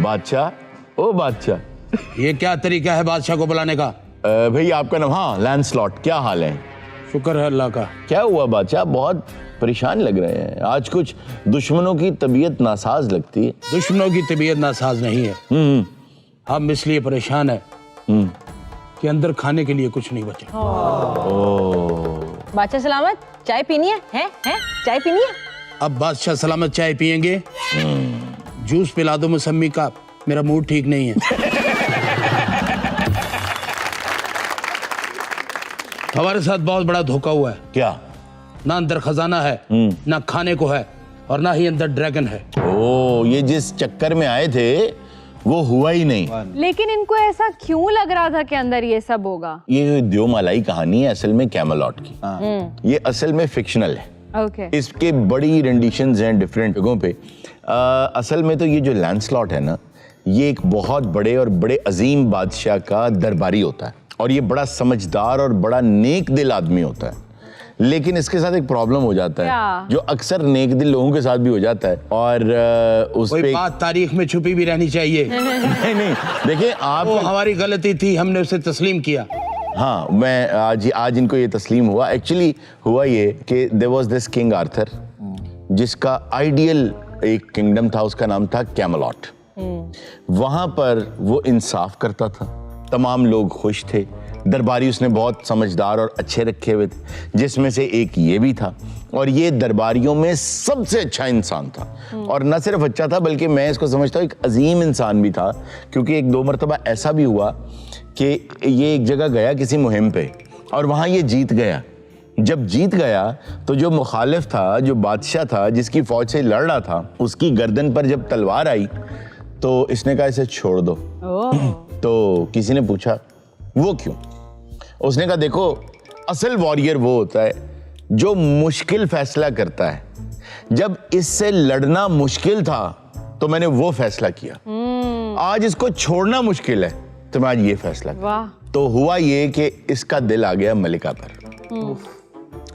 बादशाह, ओ बादशाह। ये क्या तरीका है बादशाह को बुलाने का? भाई आपका नाम? हाँ, लैंसलॉट। क्या हाल है? शुक्र है अल्लाह का। क्या हुआ बादशाह, बहुत परेशान लग रहे हैं आज? कुछ दुश्मनों की तबीयत नासाज लगती है। दुश्मनों की तबीयत नासाज नहीं है, हम इसलिए परेशान है कि अंदर खाने के लिए कुछ नहीं बचा। बादशाह सलामत, चाय पीनी है? चाय पीनी है? अब बादशाह सलामत चाय पियेंगे? जूस पिला दो मौसमी का, मेरा मूड ठीक नहीं है। हमारे साथ बहुत बड़ा धोखा हुआ है। क्या? ना अंदर खजाना है, ना खाने को है, और ना ही अंदर ड्रैगन है। ओ, ये जिस चक्कर में आए थे वो हुआ ही नहीं। लेकिन इनको ऐसा क्यों लग रहा था कि अंदर ये सब होगा? ये द्योमालाई कहानी है असल में कैमलॉट की। ये असल में फिक्शनल है। ओके। इसके बड़ी रेंडिशंस हैं डिफरेंट जगहों पे। असल में तो ये जो लैंसलॉट है ना, ये एक बहुत बड़े और बड़े अजीम बादशाह का दरबारी होता है, और ये बड़ा समझदार और बड़ा नेक दिल आदमी होता है। लेकिन इसके साथ एक प्रॉब्लम हो जाता है जो अक्सर नेक दिल लोगों के साथ भी हो जाता है, और उस कोई पे बात तारीख में छुपी भी रहनी चाहिए। नहीं, देखिए आप, वो हमारी गलती थी, हमने उसे तस्लीम किया। हाँ, मैं आज इनको ये तस्लीम हुआ। एक्चुअली हुआ ये कि there was this king Arthur, जिसका आइडियल एक किंगडम था, उसका नाम था कैमलॉट। वहां पर वो इंसाफ करता था, तमाम लोग खुश थे, दरबारी उसने बहुत समझदार और अच्छे रखे हुए थे, जिसमें से एक ये भी था, और ये दरबारियों में सबसे अच्छा इंसान था। और न सिर्फ अच्छा था, बल्कि मैं इसको समझता हूँ एक अजीम इंसान भी था, क्योंकि एक दो मरतबा ऐसा भी हुआ कि ये एक जगह गया किसी मुहिम पे, और वहाँ ये जीत गया। जब जीत गया तो जो मुखालिफ था, जो बादशाह था जिसकी फौज से लड़ रहा था, उसकी गर्दन पर जब तलवार आई तो इसने कहा इसे छोड़ दो। तो किसी ने पूछा वो क्यों? उसने कहा देखो, असल वॉरियर वो होता है जो मुश्किल फैसला करता है। जब इससे लड़ना मुश्किल था तो मैंने वो फैसला किया, आज इसको छोड़ना मुश्किल है तो मैं आज ये फैसला किया। तो हुआ ये कि इसका दिल आ गया मलिका पर,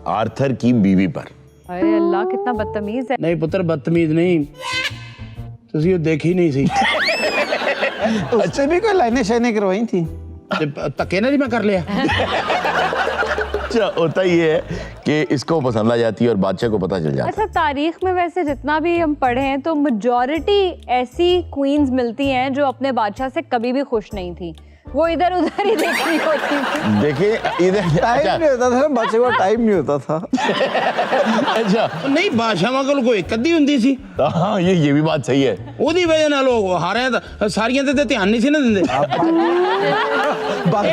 आर्थर की बीवी पर। अरे अल्लाह, कितना बदतमीज है। नहीं पुत्र, बदतमीज नहीं, तुझे ये देखी नहीं सी। उससे भी कोई लाइनें शाइनें करवाई थी? तके ना मैं कर लिया। अच्छा, होता ये है कि इसको पसंद आ जाती है और बादशाह को पता चल जाता है। अच्छा, तारीख में वैसे जितना भी हम पढ़े हैं तो मेजॉरिटी ऐसी क्वींस मिलती हैं जो अपने बादशाह से कभी भी खुश नहीं थी, वो इधर उधर ही देख रही होती थी। देखिए इधर टाइम नहीं होता था, बच्चे को टाइम नहीं होता था। अच्छा, नहीं, बादशाह कोल कोई कद्दी हुंदी सी। हाँ, ये भी बात सही है। ਉਹਦੀ ਵਜ੍ਹਾ ਨਾਲ ਉਹ ਹਾਰਿਆ ਤਾਂ ਸਾਰੀਆਂ ਤੇ ਧਿਆਨ ਨਹੀਂ ਸੀ ਨਾ ਦਿੰਦੇ।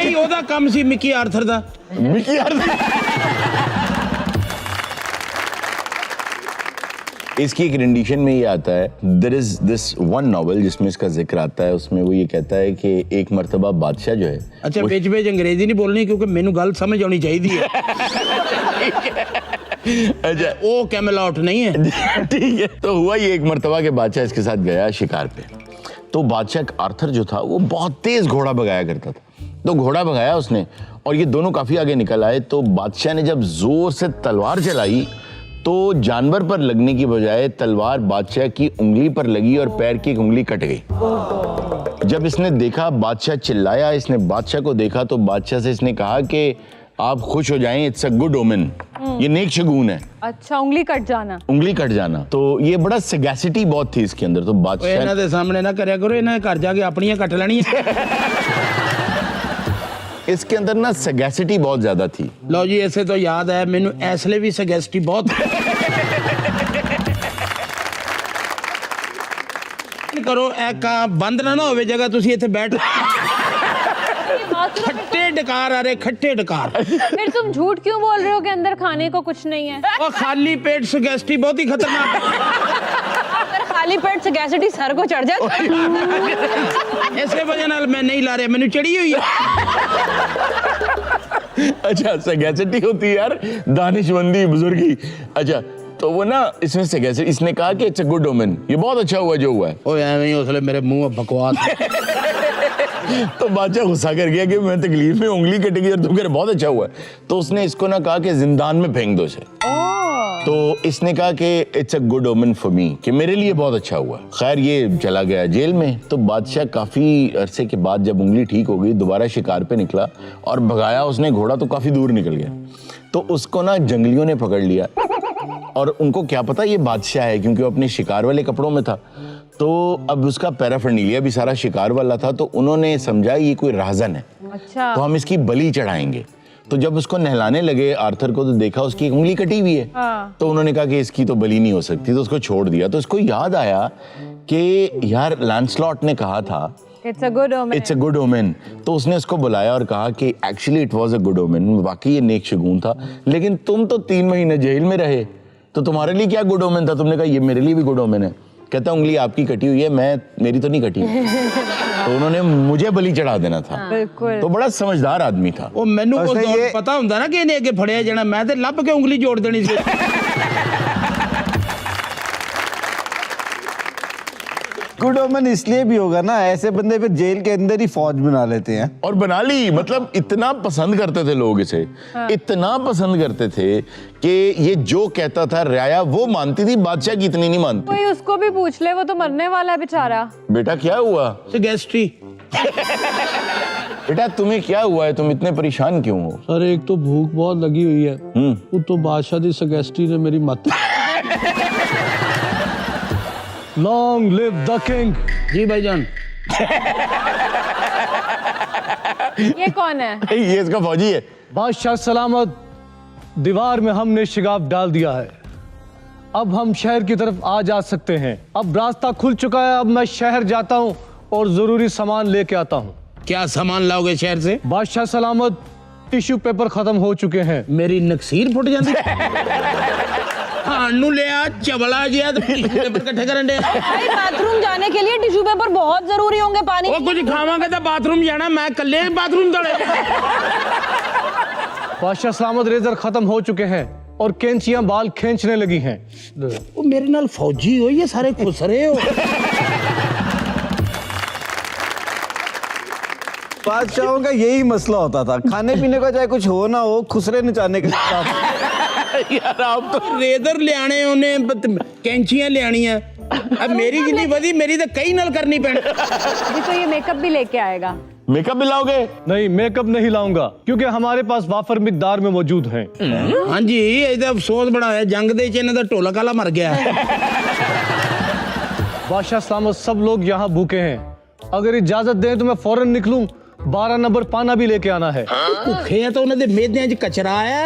ਇਹ ਉਹਦਾ ਕੰਮ ਸੀ ਮਿਕੀ ਆਰਥਰ ਦਾ। Mickey Arthur. इसकी एक रेंडिशन में ये आता है, there is this one novel जिसमें इसका जिक्र आता है, उसमें वो ये कहता है कि एक मर्तबा बादशाह जो है, अच्छा ਵਿੱਚ ਵਿੱਚ अंग्रेजी नहीं बोलनी क्योंकि ਮੈਨੂੰ ਗੱਲ समझ आनी चाहिए है। अच्छा वो कैमलॉट नहीं है। ठीक है। तो हुआ ये, एक मर्तबा के बादशाह इसके साथ गया शिकार पे, तो बादशाह आर्थर जो था वो बहुत तेज घोड़ा भगाया करता था। तो घोड़ा भगाया उसने और ये दोनों काफी आगे निकल आए, तो बादशाह ने जब जोर से तलवार चलाई तो जानवर पर लगने की बजाय तलवार बादशाह की उंगली पर लगी और पैर की एक उंगली कट गई। जब इसने देखा, बादशाह चिल्लाया, इसने बादशाह को देखा तो बादशाह से इसने कहा कि आप खुश हो जाएं, इट्स अ गुड ओमेन, ये नेक शगुन है। अच्छा, उंगली कट जाना? उंगली कट जाना। तो ये बड़ा सगैसिटी बहुत थी इसके अंदर। तो बादशाह इन्हां दे सामने ना करया करो, इन्हां घर जाके अपनियां कट लेनी है। इसके अंदर ना सगैसिटी बहुत ज्यादा थी। लो जी, ऐसे तो याद है मैनू ऐसले भी सगैसिटी बहुत। करो बंद ना होवे जगह, तुसी इत्थे बैठ। खट्टे डकार आ रहे, खट्टे डकार। फिर तुम झूठ क्यों बोल रहे हो कि अंदर खाने को कुछ नहीं है? और खाली पेट सगैसिटी बहुत ही खतरनाक है। अगर खाली पेट से गैसिटी सर को चढ़ जाए ऐसे वजह नाल मैं नहीं ला रहा, मैंने चढ़ी हुई है। अच्छा, सगैसिटी होती है यार, दानिशमंदी, बुजुर्गी। अच्छा, तो वो ना इसमें सगैसिटी, इसने कहा कि इट्स अ गुड ओमेन, ये बहुत अच्छा हुआ जो हुआ है। ओए ऐਵੇਂ ही उसले मेरे मुंह में बकवास। तो बादशाह गुस्सा कर गया कि मैं तकलीफ में, उंगली कट गई और तुम कह रहे बहुत अच्छा हुआ है। तो उसने इसको ना कहा कि जिंदान में फेंक दो इसे। तो इसने कहा कि it's a good omen for me, कि मेरे लिए बहुत अच्छा हुआ। खैर ये चला गया जेल में। तो बादशाह काफी अरसे के बाद जब उंगली ठीक हो गई दोबारा शिकार पे निकला और भगाया उसने घोड़ा तो काफी दूर निकल गया। तो उसको ना जंगलियों ने पकड़ लिया और उनको क्या पता ये बादशाह है, क्योंकि वो अपने शिकार वाले कपड़ों में था। तो अब उसका पैराफर्नीलिया भी सारा शिकार वाला था। तो उन्होंने समझा ये कोई राजन है, अच्छा। तो हम इसकी बलि चढ़ाएंगे। तो जब उसको नहलाने लगे आर्थर को तो देखा उसकी एक उंगली कटी हुई है। हाँ। तो उन्होंने कहा कि इसकी तो बलि नहीं हो सकती, तो उसको छोड़ दिया। तो उसको याद आया कि यार लैंसलॉट ने कहा था it's a good omen. It's a good omen. तो उसने उसको बुलाया और कहा कि actually it was a good omen, वाकई ये नेक शगुन था, लेकिन तुम तो 3 महीने जेल में रहे, तो तुम्हारे लिए क्या गुड ओमेन था? तुमने कहा ये मेरे लिए भी गुड ओमेन है। कहता उंगली आपकी कटी हुई है, मेरी तो नहीं कटी। तो उन्होंने मुझे बलि चढ़ा देना था। बिल्कुल। तो बड़ा समझदार आदमी था। ਉਹ ਮੈਨੂੰ ਉਸ उसने ਦੌਰ ये- ਪਤਾ ਹੁੰਦਾ ਨਾ ਕਿ ਇਹਨੇ ਅੱਗੇ ਫੜਿਆ ਜਾਣਾ, ਮੈਂ ਤੇ ਲੱਭ ਕੇ ਉਂਗਲੀ ਜੋੜ ਦੇਣੀ ਸੀ। गुड ओमन इसलिए भी होगा ना, ऐसे बंदे फिर जेल के अंदर ही फौज बना लेते हैं। और बना ली, मतलब इतना पसंद करते थे लोग इसे। इतना पसंद करते थे कि ये जो कहता था राया वो मानती थी, बादशाह की इतनी नहीं मानती। कोई उसको भी पूछ ले, वो तो मरने वाला है बेचारा। बेटा क्या हुआ? सगेस्ट्री बेटा तुम्हें क्या हुआ है, तुम इतने परेशान क्यों हो? सर एक तो भूख बहुत लगी हुई है, वो तो बादशाह दी सगेस्ट्री ने मेरी मत। Long live the king. जी भाईजान। ये कौन है? ये इसका फौजी है। बादशाह सलामत, दीवार में हमने शिगाफ डाल दिया है, अब हम शहर की तरफ आ जा सकते हैं। अब रास्ता खुल चुका है, अब मैं शहर जाता हूँ और जरूरी सामान लेके आता हूँ। क्या सामान लाओगे शहर से? बादशाह सलामत, टिश्यू पेपर खत्म हो चुके हैं। मेरी नक्सीर फुट जाती। हाँ नू ले आ चबला जिया तो टिश्यू पेपर इकट्ठे करन दे। भाई बाथरूम जाने के लिए टिश्यू पेपर बहुत जरूरी होंगे। पानी ਉਹ ਕੁਝ ਖਾਵਾਂਗੇ ਤਾਂ ਬਾਥਰੂਮ ਜਾਣਾ, ਮੈਂ ਇਕੱਲੇ ਬਾਥਰੂਮ ਦੜੇ। बादशाह सलामत, रेजर खत्म हो चुके हैं और कैंचियां बाल खींचने लगी हैं। ਉਹ ਮੇਰੇ ਨਾਲ ਫੌਜੀ ਹੋ ਜਾਂ ਸਾਰੇ ਖੁਸਰੇ ਹੋ? बादशाहों का यही मसला होता था, खाने पीने का चाहे कुछ हो ना हो, खुसरे नचाने के साथ। यार आप तो रेजर लियाने ਉਹਨੇ ਕੈਂਚੀਆਂ ਲਿਆਣੀਆਂ। अब मेरी जिंदगी ਵਧੀ, ਮੇਰੀ ਤਾਂ ਕਈ ਨਾਲ ਕਰਨੀ ਪੈਣੀ। अभी तो ये मेकअप भी लेके आएगा। मेकअप भी लाओगे? नहीं, मेकअप नहीं लाऊंगा क्योंकि हमारे पास वाफर मिकदार में मौजूद हैं। ਹਾਂਜੀ ਇਹਦਾ ਅਫਸੋਸ ਬੜਾ ਹੋਇਆ, ਜੰਗ ਦੇ ਵਿੱਚ ਇਹਨਾਂ ਦਾ ਢੋਲਕ ਵਾਲਾ ਮਰ ਗਿਆ। बादशाह सलामत, सब लोग यहाँ भूखे हैं, अगर इजाजत दें तो मैं फौरन निकलूं। 12 नंबर पाना भी लेके आना है। ਭੁੱਖੇ ਆ ਤਾਂ ਉਹਨਾਂ ਦੇ ਮੇਦਿਆਂ 'ਚ ਕਚਰਾ ਆਇਆ।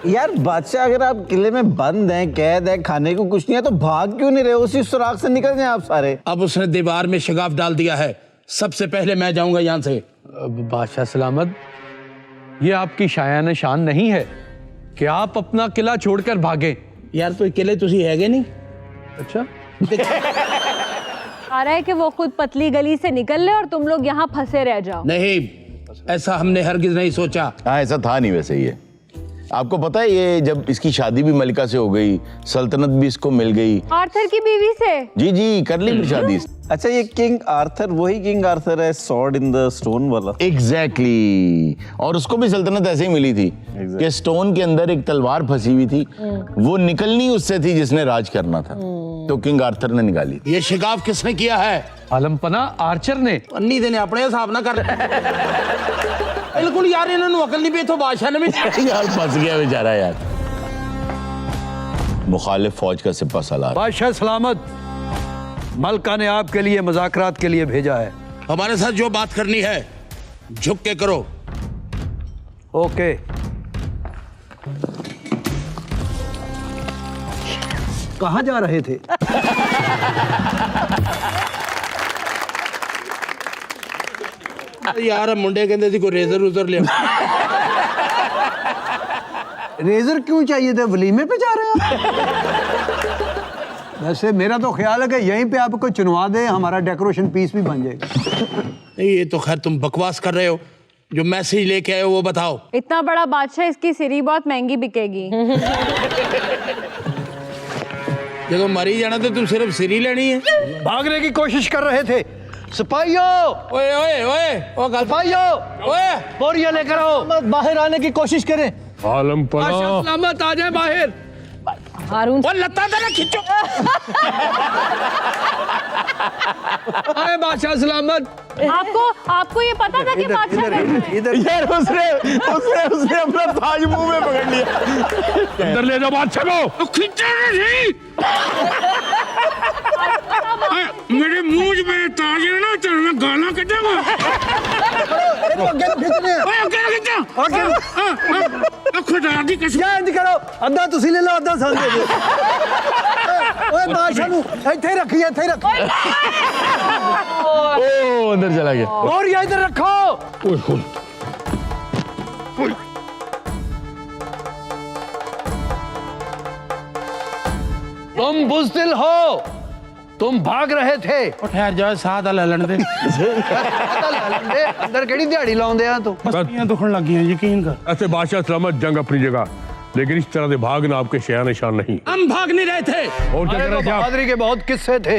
यार बादशाह, अगर आप किले में बंद हैं, कैद हैं, खाने को कुछ नहीं है, तो भाग क्यों नहीं रहे? उसी सुराख से निकल जाएं आप सारे। अब उसने दीवार में शिगाफ डाल दिया है, सबसे पहले मैं जाऊंगा यहाँ से। बादशाह सलामत, ये आपकी शायान शान नहीं है कि आप अपना किला छोड़कर भागे। यार तो किले तुसी हैगे नहीं। अच्छा, आ रहा है कि वो खुद पतली गली से निकल ले और तुम लोग यहाँ फंसे रह जाओ। नहीं, ऐसा हमने हरगिज नहीं सोचा। हाँ ऐसा था नहीं वैसे। ये आपको पता है, ये जब इसकी शादी भी मलिका से हो गई, सल्तनत भी इसको मिल गई। आर्थर की बीवी से? जी जी कर ली फिर शादी। अच्छा, ये किंग आर्थर वही किंग आर्थर है, सॉर्ड इन द स्टोन वाला? एग्जैक्टली। और उसको भी सल्तनत ऐसे ही मिली थी कि स्टोन के अंदर एक तलवार फंसी हुई थी, वो निकलनी उससे थी जिसने राज करना था, तो किंग आर्थर ने निकाली। ये शिगाफ किसने किया है? आलमपना आर्चर ने। अन्नी देने अपने हिसाब ना कर। बिल्कुल यार, इन्होंने अकल नहीं पे तो बादशाह ने भी। यार फंस गया बेचारा यार। मुखालिफ फौज का सिपा सालार। बादशाह सलामत, मलका ने आपके लिए मुज़ाकरात के लिए भेजा है। हमारे साथ जो बात करनी है झुक के करो। ओके। कहाँ जा रहे थे? यार मुंडे कहते थे कोई रेजर उजर ले। रेजर क्यों चाहिए थे? वलीमे पे जा रहे हैं? वैसे मेरा तो ख्याल है कि यहीं पे आपको चुनवा दे, हमारा डेकोरेशन पीस भी बन जाएगा। नहीं ये तो खैर तुम बकवास कर रहे हो, जो मैसेज लेके आए हो वो बताओ। इतना बड़ा बादशाह, इसकी सिरी बहुत महंगी बिकेगी। जब मरी जाना तो तुम सिर्फ सिरी लेनी है। भागने की कोशिश कर रहे थे। सिपाहियों, ओए ओए ओए ओ गल सिपाहियों, ओए बोरियां लेकर आओ। बाहर आने की कोशिश करें। आलम बादशाह पना सलामत आ जाए बाहर। हारून और लता तो ना खींचो। आए बादशाह सलामत। आपको ये पता था कि बादशाह बैठा है? इधर यार उसने अपना ताज मुंह में पकड़ लिया। अंदर ले जाओ बादशाह को। तो खींचो नहीं। मेरे मुंह में ताज है ना तो मैं गाना कटूंगा। आगे खींचने हैं। ओए क्या खींचा? आगे खुदा दी कसम। क्या इंज करो अद्धा तुसी ले लो अद्धा सन दे दो ओए बादशाह नु ਇੱਥੇ ਰੱਖੀ ਇੱਥੇ ਰੱਖ ओ अंदर चला गया। और ये इधर रखो ओए होए। तुम बुज़दिल हो, तुम भाग रहे थे। ठहर जाओ सादा ले लेने दे। अंदर केड़ी दिहाड़ी लाਉਂਦੇ ਆ तू पत्तियां दुखन लगी हैं, यकीन कर। ऐसे बादशाह सलामत जंग अपनी जगह, लेकिन इस तरह से भागना आपके शया निशान नहीं। हम भाग नहीं रहे थे। और क्या कर रहे थे आप? बहादुरी के बहुत किस्से थे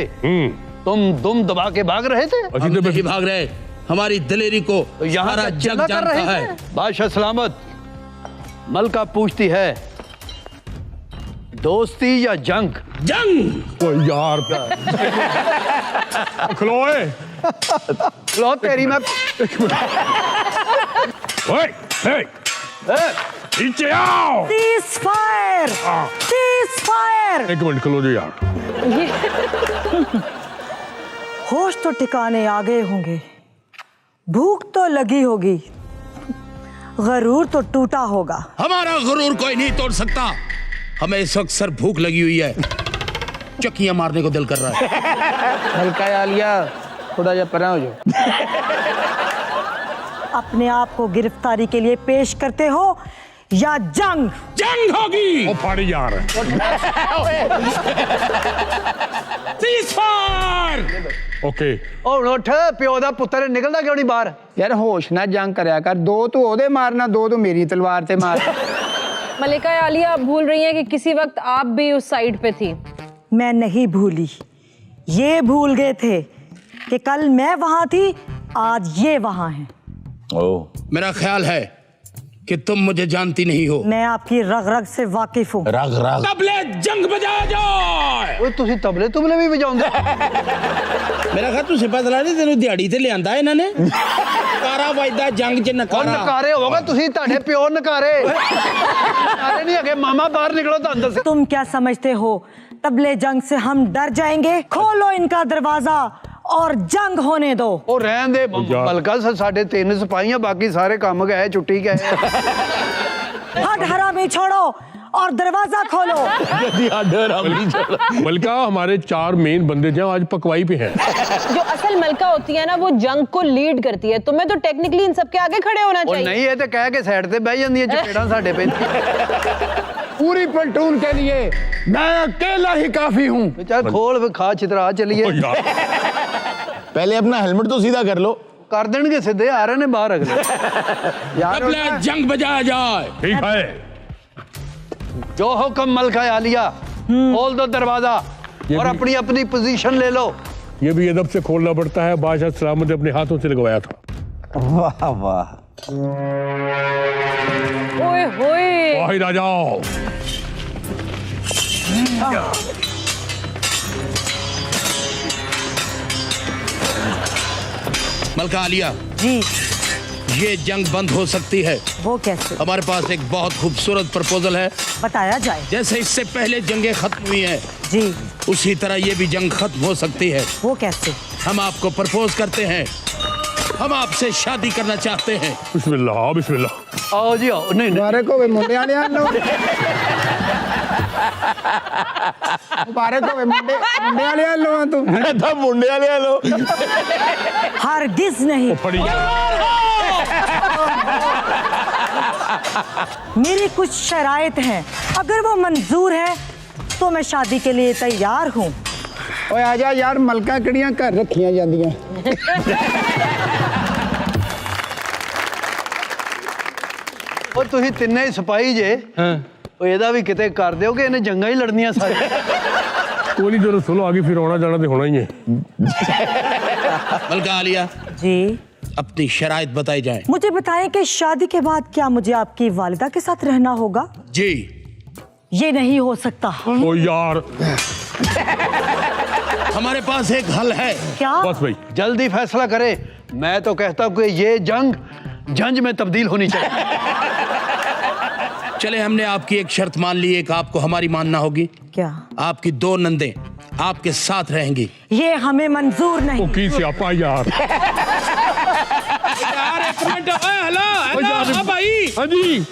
तुम दुम दबा के भाग रहे थे असी हम तो नहीं भाग रहे, हमारी दिलेरी को यहाँ सारा तक जग चिल्ला कर जानता रहे है। थे बादशाह सलामत मलका पूछती है दोस्ती या जंग जंग। ओ यार खलोए। लो तेरी मैं ओए हे नीचे आओ। Fire fire. एक मिनट खलो जो यार। होश तो ठिकाने आ गए होंगे, भूख तो लगी होगी, गरूर तो टूटा होगा। हमारा गुरूर कोई नहीं तोड़ सकता। हमें इस वक्त सर भूख लगी हुई है, चक्कियां मारने को दिल कर रहा है। हल्का आलिया थोड़ा जा परा हो जाओ अपने आप को गिरफ्तारी के लिए पेश करते हो या जंग? जंग होगी। ओ फाड़ी यार। सीज़फायर। ओके ਹੁਣ ਉੱਠ ਪਿਓ ਦਾ ਪੁੱਤਰ ਨਿਕਲਦਾ ਕਿਉਂ ਨਹੀਂ ਬਾਹਰ ਯਾਰ ਹੋਸ਼ ਨਾਲ ਜੰਗ ਕਰਿਆ ਕਰ ਦੋ ਤੂੰ ਉਹਦੇ ਮਾਰਨਾ ਦੋ ਤੂੰ ਮੇਰੀ ਤਲਵਾਰ ਤੇ ਮਾਰ मलिका आलिया आप भूल रही हैं कि किसी वक्त आप भी उस साइड पे थी। मैं नहीं भूली, ये भूल गए थे कि कल मैं वहां थी, आज ये वहां हैं। ओ मेरा ख्याल है कि तुम मुझे जानती नहीं हो। मैं आपकी रग रग से वाकिफ हूँ। राग राग तबले जंग बजाया जाए। ਓਏ ਤੁਸੀਂ ਤਬਲੇ ਤੁਬਲੇ ਵੀ ਵਜਾਉਂਦੇ मेरा ख्याल तू सिपा दला नहीं तेनू दिहाड़ी ते लियांदा है इन्होंने। कारा वजदा जंग च ਉਹ नकारा। ਨਕਾਰੇ ਹੋਵੋਗੇ ਤੁਸੀਂ ਤੁਹਾਡੇ ਪਿਓ ਨਕਾਰੇ ਨਕਾਰੇ ਨਹੀਂ ਹੈਗੇ ਮਾਮਾ ਬਾਹਰ ਨਿਕਲੋ ਤੁਹਾਨੂੰ ਦੱਸ तुम क्या समझते हो तबले जंग से हम डर जाएंगे? खोलो इनका दरवाजा और जंग होने दो। ਉਹ ਰਹਿਣ ਦੇ ਮਲਕਾ ਸਾਡੇ ਤਿੰਨ ਸਿਪਾਹੀਆਂ ਬਾਕੀ ਸਾਰੇ ਕੰਮ ਗਏ ਛੁੱਟੀ ਗਏ हट हरामी छोड़ो और दरवाजा खोलो। मलका हमारे 4 मेन बंदे जो आज पकवाई पे हैं। जो असल मलका होती है ना वो जंग को लीड करती है, तुम्हें तो टेक्निकली इन सबके आगे खड़े होना ਉਹ चाहिए। ਨਹੀਂ ਇਹ ਤੇ ਕਹਿ ਕੇ ਸਾਈਡ ਤੇ ਬਹਿ ਜਾਂਦੀਆਂ ਚਪੇੜਾਂ ਸਾਡੇ पे पूरी प्लेटून के लिए मैं अकेला ही काफी हूँ चल खोल खा चित्रा ओ चलिए यार पहले अपना हेलमेट तो सीधा कर लो। कर देंगे सीधे आ रहे ने बाहर अगले यार तबले जंग बजाया जाए। ठीक है। जो हुक्म मलका आलिया खोल दो दरवाजा और अपनी अपनी पोजीशन ले लो ये भी अदब से खोलना पड़ता है। बादशाह सलामत ने अपने हाथों से लगवाया था। वाह वाह ओए होए। बाहर आ जाओ। मलका आलिया जी ये जंग बंद हो सकती है। वो कैसे? हमारे पास एक बहुत खूबसूरत प्रपोजल है। बताया जाए। जैसे इससे पहले जंगें खत्म हुई हैं, जी उसी तरह ये भी जंग खत्म हो सकती है। वो कैसे? हम आपको प्रपोज करते हैं, हम आपसे शादी करना चाहते हैं। बिस्मिल्लाह बिस्मिल्लाह। आओ जी आओ नहीं मुबारक हो मुंडे वाले लो मुबारक हो मुंडे वाले लो तू था मुंडे वाले लो। हरगिज नहीं। फड़ी मेरी कुछ शराइत हैं, अगर वो मंजूर है तो मैं शादी के लिए तैयार हूँ। ਓਏ ਆ ਜਾ ਯਾਰ ਮਲਕਾ ਕਿਹੜੀਆਂ ਘਰ ਰੱਖੀਆਂ ਜਾਂਦੀਆਂ ਉਹ ਤੁਸੀਂ ਤਿੰਨੇ ਹੀ ਸਿਪਾਹੀ ਜੇ ਉਹ ਇਹਦਾ ਵੀ ਕਿਤੇ ਕਰ ਦਿਓਗੇ ਇਹਨੇ ਜੰਗਾਂ ਹੀ ਲੜਨੀਆਂ ਸਾਰੇ कोई नहीं, जरूर सुनो आगे फिर आना जाना तो होना ही है। मलका आलिया जी अपनी शराइत बताई जाए। मुझे बताएं कि शादी के बाद क्या मुझे आपकी वालिदा के साथ रहना होगा? जी। ये नहीं हो सकता। ओ यार, हमारे पास एक हल है। क्या? बस भाई, जल्दी फैसला करे। मैं तो कहता हूँ कि ये जंग जंज में तब्दील होनी चाहिए। चले, हमने आपकी एक शर्त मान ली, एक आपको हमारी मानना होगी। क्या? आपकी 2 नंदे आपके साथ रहेंगी। ये हमें मंजूर नहीं। ओ की सियापा यार। यार एक मिनट, हेलो हेलो भाई। हाँ जी।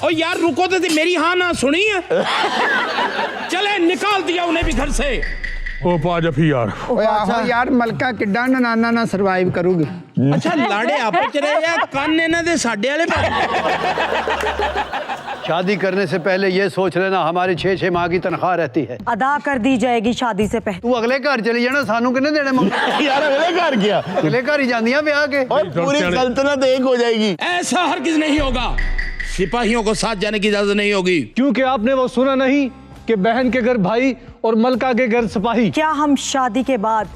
ओ यार रुको तो, मेरी हाँ ना सुनी है। चले, निकाल दिया उन्हें भी घर से। ओ पाजफी यार। आहो यार, मलका किड्डा नाना ना सरवाइव करूगी। अच्छा लाड़े आपस च रहे या कान इन्हां दे साडे वाले शादी करने से पहले ये सोच लेना हमारी 6-6 माह की तनख्वाह रहती है। अदा कर दी जाएगी शादी से पहले। तू अगले घर चली जाना, सानू किन्ने देने मंगे? यार अगले घर किया, अगले घर ही जानिया ब्याह के। और पूरी सल्तनत एक हो जाएगी। ऐसा हरगिज नहीं होगा। सिपाहियों को साथ जाने की इजाजत नहीं होगी। क्योंकि आपने वो सुना नहीं कि बहन के घर भाई और मलका के घर सिपाही। क्या हम शादी के बाद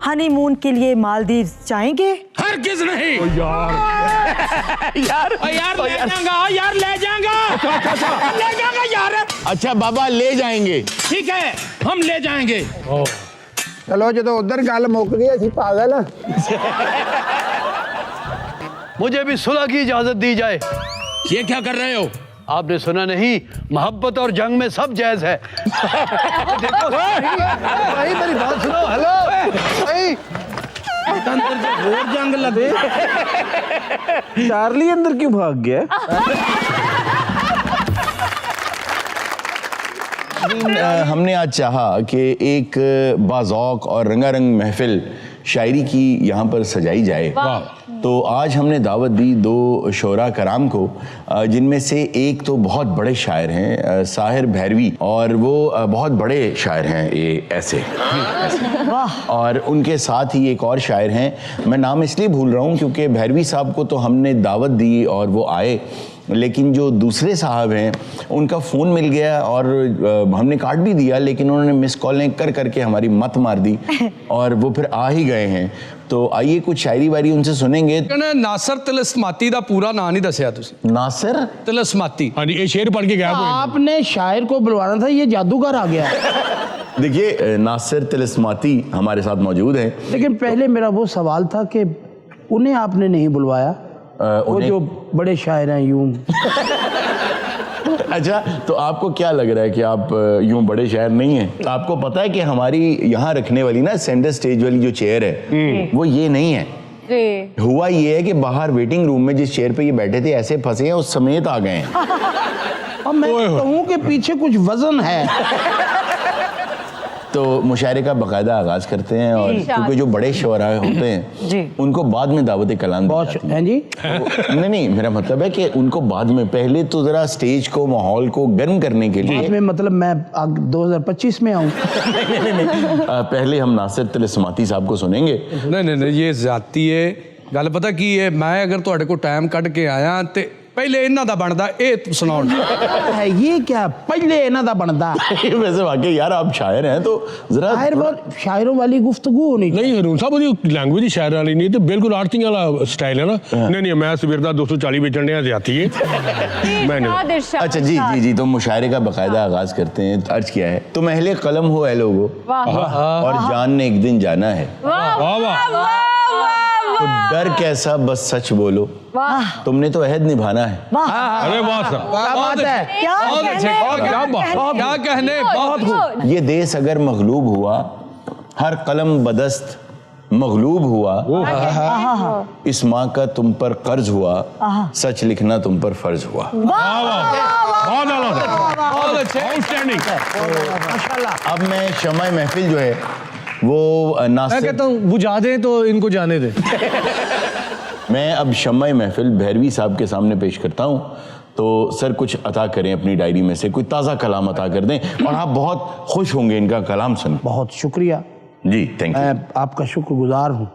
हनीमून के लिए मालदीव जाएंगे? हरगिज नहीं। ओ यार, यार यार ले जाऊंगा, यार ले जाऊंगा, ले जाऊंगा यार। अच्छा बाबा ले जाएंगे। ठीक है, हम ले जाएंगे। चलो जो उधर गल मुक गई, असी पागल हाँ। मुझे भी सुलह की इजाजत दी जाए। ये क्या कर रहे हो? आपने सुना नहीं, मोहब्बत और जंग में सब जायज है। देखो भाई, मेरी बात सुनो। हेलो भाई, अंदर से और जंग लगे। चार्ली अंदर क्यों भाग गया? हमने आज चाहा कि एक बाज़ौक और रंगारंग महफिल शायरी की यहाँ पर सजाई जाए। तो आज हमने दावत दी 2 शोरा कराम को, जिनमें से एक तो बहुत बड़े शायर हैं, साहिर भैरवी, और वो बहुत बड़े शायर हैं ये ऐसे। और उनके साथ ही एक और शायर हैं, मैं नाम इसलिए भूल रहा हूँ क्योंकि भैरवी साहब को तो हमने दावत दी और वो आए, लेकिन जो दूसरे साहब हैं उनका फ़ोन मिल गया और हमने काट भी दिया, लेकिन उन्होंने मिस कॉलें कर करके हमारी मत मार दी और वो फिर आ ही गए हैं। तो आइए कुछ शायरी वायरी उनसे सुनेंगे। नासिर तिलस्माती दा पूरा नाम नहीं दसिया तुसी। नासिर तिलस्माती। हाँ जी, ये शेर पढ़ के गया। आपने शायर को बुलवाना था, ये जादूगर आ गया। देखिए नासिर तिलस्माती हमारे साथ मौजूद हैं। लेकिन पहले मेरा वो सवाल था कि उन्हें आपने नहीं बुलवाया, वो जो बड़े शायर हैं यूं। अच्छा, तो आपको क्या लग रहा है कि आप यूं बड़े शायर नहीं हैं? आपको पता है कि हमारी यहाँ रखने वाली ना सेंटर स्टेज वाली जो चेयर है वो ये नहीं है। हुआ ये है कि बाहर वेटिंग रूम में जिस चेयर पे ये बैठे थे ऐसे फंसे हैं, उस समेत आ गए हैं। और मैं कहूँ कि पीछे कुछ वजन है। तो मुशायरे का बाकायदा आगाज करते हैं, और क्योंकि जो बड़े शोरा होते हैं उनको बाद में दावत कलाम हैं जी। नहीं, मेरा मतलब है कि उनको बाद में, पहले तो जरा स्टेज को, माहौल को गर्म करने के लिए। में मतलब मैं 2025 में आऊँ? नहीं, पहले हम नासिर तिलस्माती साहब को सुनेंगे। नहीं, ये जाती है गल। पता की है, मैं अगर तुहाडे को टाइम कट के आया ते पहले इन्हां दा बनदा ए सुनाउण है। ये क्या पहले इन्हां दा बनदा? वैसे वाकई यार आप शायर हैं तो जरा शायरों वाली गुफ्तगू होनी नहीं हरून साहब, लैंग्वेज शायर वाली नहीं, तो बिल्कुल आर्टिंग वाला स्टाइल है ना। नहीं, मैं सवेर दा 240 बेचण डे जाती है मैंने। अच्छा जी, तो मुशायरे का बाकायदा आगाज करते हैं। अर्ज किया है, तुम अहले कलम हो ए लोगो, और जान ने एक दिन जाना है, तो डर कैसा, बस सच बोलो, तुमने तो अहद निभाना है। अरे वाह सर, क्या कहने, बहुत खूब। ये देश अगर मगलूब हुआ, हर कलम बदस्त मगलूब हुआ, इस माँ का तुम पर कर्ज हुआ, सच लिखना तुम पर फर्ज हुआ। अब मैं शमाए महफिल जो है वो मैं कहता हूँ बुझा दें तो इनको जाने दें। मैं अब शमाए महफिल भैरवी साहब के सामने पेश करता हूँ। तो सर कुछ अता करें अपनी डायरी में से, कोई ताज़ा कलाम अता कर दें, और आप बहुत खुश होंगे इनका कलाम सुन। बहुत शुक्रिया जी, थैंक यू। मैं आपका शुक्रगुजार हूँ।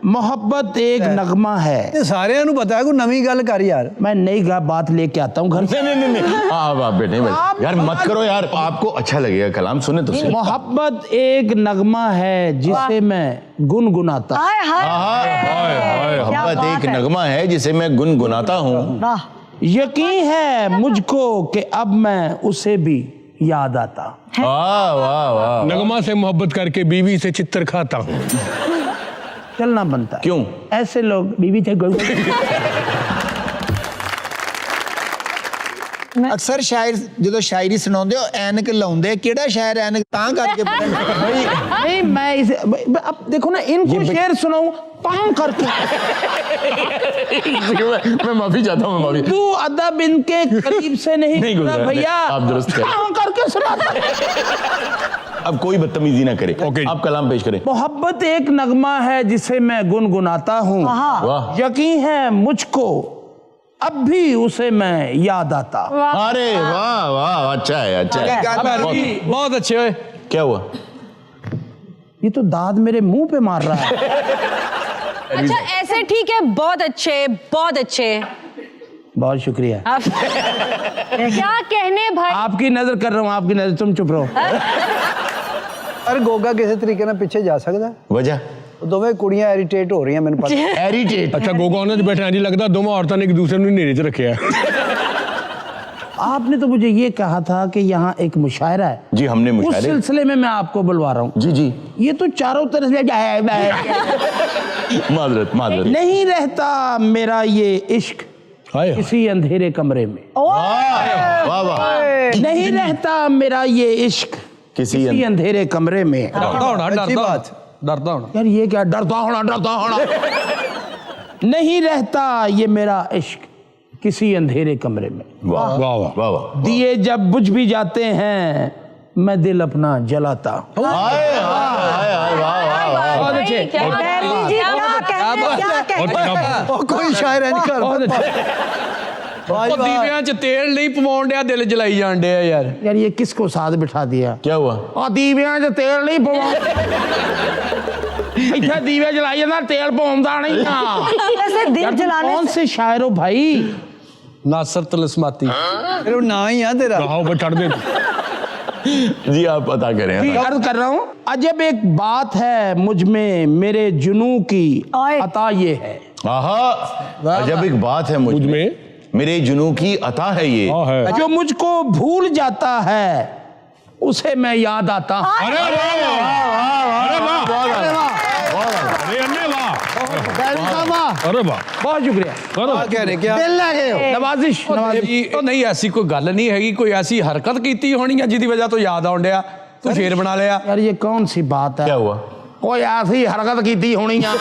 मोहब्बत एक नगमा है। ਇਹ ਸਾਰਿਆਂ ਨੂੰ ਪਤਾ ਹੈ ਕੋਈ ਨਵੀਂ ਗੱਲ ਕਰ यार। मैं नई बात लेके आता हूँ घर से। नहीं आप बैठे यार, मत करो यार, आपको अच्छा लगेगा कलाम, सुने तो सही। मोहब्बत एक नगमा है जिसे मैं गुनगुनाता। हाय हाय क्या मोहब्बत बात एक है। नगमा है जिसे मैं गुनगुनाता हूँ। वाह यकीन है मुझको कि अब मैं उसे भी याद आता। वाह वाह वाह। नगमा से मोहब्बत करके बीवी से चित्तर खाता हूँ। चलना बनता है। क्यों? ऐसे लोग बीवी थे ਅਕਸਰ ਸ਼ਾਇਰ ਜਦੋਂ ਸ਼ਾਇਰੀ ਸੁਣਾਉਂਦੇ ਹੋ ਐਨਕ ਲਾਉਂਦੇ, ਕਿਹੜਾ ਸ਼ਾਇਰ ਐਨਕ ਤਾਂ ਕਰਕੇ नहीं मैं इसे अब देखो ना, इनको शेर सुनाऊं पाम करके। मैं माफी चाहता हूँ, मैं माफी। तू अदब इनके करीब से नहीं नहीं गुजरा, गुजरा भैया। आप दुरुस्त करें। पाम करके सुनाता। अब कोई बदतमीजी ना करे। आप कलाम पेश करें। मोहब्बत एक नगमा है जिसे मैं गुनगुनाता हूँ। वाह। यकीन है मुझको अब भी उसे मैं याद आता। अरे वाह वाह, अच्छा है अच्छा है। बहुत अच्छे हुए। क्या हुआ? ये तो दाद मेरे मुंह पे मार रहा है। अच्छा ऐसे ठीक है, बहुत अच्छे बहुत अच्छे। बहुत शुक्रिया। आप क्या कहने भाई। आपकी नजर कर रहा हूँ, आपकी नजर, तुम चुप रहो। ਪਰ ਗੋਗਾ ਕਿਸੇ ਤਰੀਕੇ ਨਾਲ ਪਿੱਛੇ ਜਾ ਸਕਦਾ। वजह? ਦੋਵੇਂ ਕੁੜੀਆਂ ਇਰੀਟੇਟ ਹੋ ਰਹੀਆਂ ਮੈਨੂੰ ਪਤਾ। एरिटेट। अच्छा गोगा उन्होंने बैठे जी लगता दोनों औरतों ने एक दूसरे ने नेड़े च रखे आपने तो मुझे ये कहा था कि यहाँ एक मुशायरा है। जी हमने उस मुशायरे। सिलसिले में मैं आपको बुलवा रहा हूँ। जी जी। ये तो चारों तरफ से माजरत माजरत। नहीं रहता मेरा ये इश्क किसी अंधेरे कमरे में। वाह वाह। नहीं रहता मेरा ये इश्क किसी किसी अंधेरे कमरे में। डरता होना, अच्छी डरता बात। डरता होना। यार ये क्या डरता होना, डरता होना। नहीं रहता ये मेरा इश्क किसी अंधेरे कमरे में। वाह वाह वाह। वाह वाह। दिए जब बुझ भी जाते हैं मैं दिल अपना जलाता। हाय हाय हाय, वाह वाह वाह। बहुत अच्छे। पैरवी जी क्या कहने क्या कहने। ਉਹ ਕੋਈ ਸ਼ਾਇਰ ਐ ਨਹੀਂ बहुत ਕਰਦਾ। अच्छे। ਉਹ ਦੀਵਿਆਂ 'ਚ ਤੇਲ ਨਹੀਂ ਪਵਾਉਣ ਡਿਆ, ਦਿਲ ਜਲਾਈ ਜਾਣ ਡਿਆ ਯਾਰ। यार ये किसको साथ बिठा दिया? क्या हुआ? और दीवियां च तेल नहीं पवा इतना दीवे जलाई जाता, तेल पवाਉਂਦਾ नहीं ऐसे दिल जलाने कौन से शायर हो भाई? नासर तलस्माती। ਫਿਰ ਉਹ ਨਾਂ ही आ तेरा। कहा ऊपर चढ़ दे। जी आप पता करें। अर्ज कर रहा हूँ, अजब एक बात है मुझ में मेरे जुनू की ओए। अता ये है। आहा, जब एक बात है मुझ में मेरे जुनू की अता है ये। हाँ है। जो मुझको भूल जाता है उसे मैं याद आता हूँ। अरे वाह वाह अरे वाह अरे अन्ने वाह अरे वाह बहुत शुक्रिया। कह रहे क्या? दिल लगे हो। नवाजिश नवाजिश। ਉਹ ਨਹੀਂ ਐਸੀ ਕੋਈ ਗੱਲ ਨਹੀਂ ਹੈਗੀ, ਕੋਈ ਐਸੀ ਹਰਕਤ ਕੀਤੀ ਹੋਣੀ ਆ ਜਿਹਦੀ ਵਜ੍ਹਾ ਤੋਂ ਯਾਦ ਆਉਣ ਡਿਆ, ਤੂੰ ਸ਼ੇਰ ਬਣਾ ਲਿਆ। यार ये कौन सी बात है? क्या हुआ? कोई ऐसी हरकत कीती होनी आ